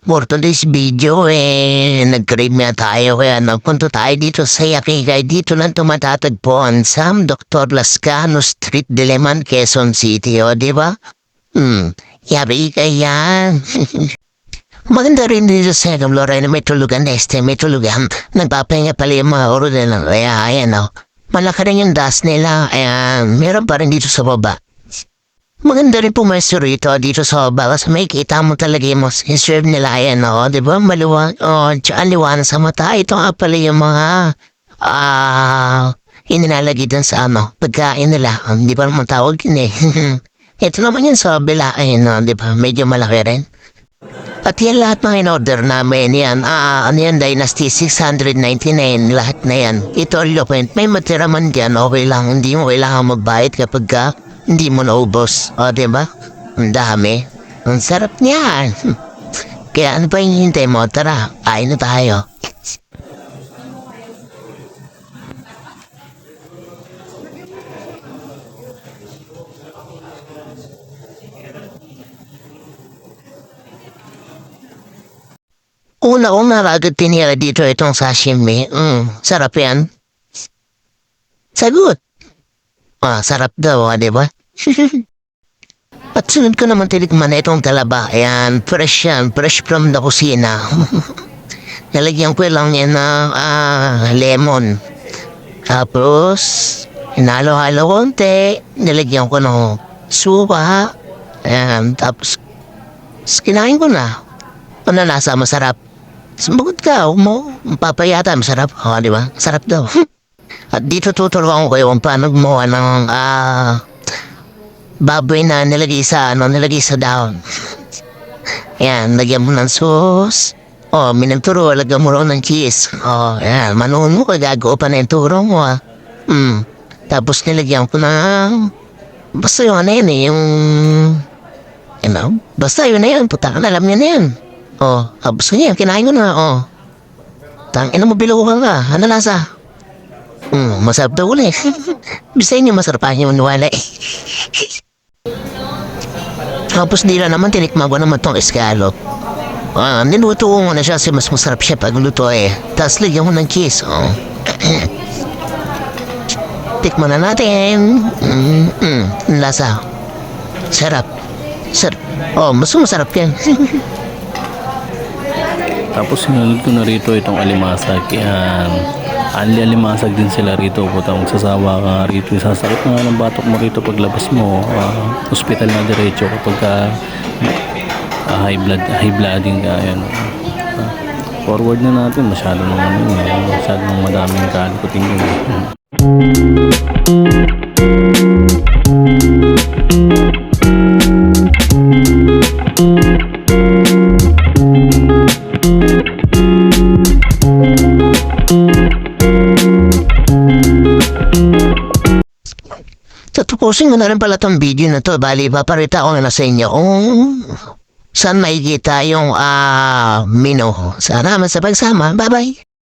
For today's video, nag-crave nga tayo kaya nagpunto tayo dito sa Yakigay. Dito lang tumatatagpuan sa Dr. Lascano Street, Diliman, Quezon City, o, di ba? Yakigay yan. Maganda rin dito sa Lorena, may tulugan, may tulugan. Nagpapahinga pala yung mga oro nila. Kaya, ayan, o. Malaki rin yung dust nila. Ayan, meron pa rin dito sa baba. Maganda rin pumesto rito dito sa baba kasi may kita mo talaga yung serve nila yan, o, di ba? Maluwag, tsaka liwanag sa mata. Ito nga pala yung mga, inilalagay dun sa pagkain nila. Di ba naman tawag yun eh. Ito naman yun sa bilain, di ba? Medyo malaki rin. At yan lahat ng in-order namin yan, ano yan, Dynasty 699, lahat na yan. Ito all point, may matira man dyan, okay lang, hindi mo kailangan magbayad kapag hindi mo naubos, o diba? Ang dami, ang sarap niyan. Kaya ano pa yung hintay mo, tara, kain na tayo. Una-una agad tinira dito itong sashimi. Sarap yan. Sagot. Sarap daw, di ba? At sunod ko naman tinikman na itong talaba. Ayan, fresh yan. Fresh from the kusina. Nalagyan ko lang yan na lemon. Tapos, hinalo-halo konti. Nilagyan ko ng suka. Ayan, tapos, kinain ko na. Ano nasa masarap? Sumagot ka, papayata, masarap. Di ba? Sarap daw. At dito tuturuan ko kayo kung paano gumawa ng baboy na nilagay sa dahon. Yan, lagyan mo ng sauce. Minagturo, lagyan mo rin ng cheese. Yan, manuun mo, kagagawa pa na yung turo mo, Tapos nilagyan ko ng, basta yun na yun yung, basta yun na yun, putakan, alam niya na yan. Gusto niya, kinain ko na, Tangina mo, biluhan ka. Ano lasa? Masarap daw ulit. Bisa niyo masarap pa niyo maniwala eh. Tapos nila naman, tinikman ko naman tong escallop. Niluto ko na siya kasi mas masarap siya pag luto eh. Tapos lagyan ko ng cheese, Tikman na natin. Lasa. Sarap. Sarap. Mas masarap yan. Tapos sinunod ko na rito itong alimasag. Yan. Alimasag din sila rito. Puta, magsasawa ka rito. Sasakit nga ng batok mo rito paglabas mo. Hospital na diretso kapag high blooding ka. Yan. Forward na natin. Masyado nang madaming kalikutin yun. Tapusin ko na rin pala tong video na to. Bali, paparita ko na sa inyo kung saan makikita yung menu. Salamat sa pagsama. Bye-bye.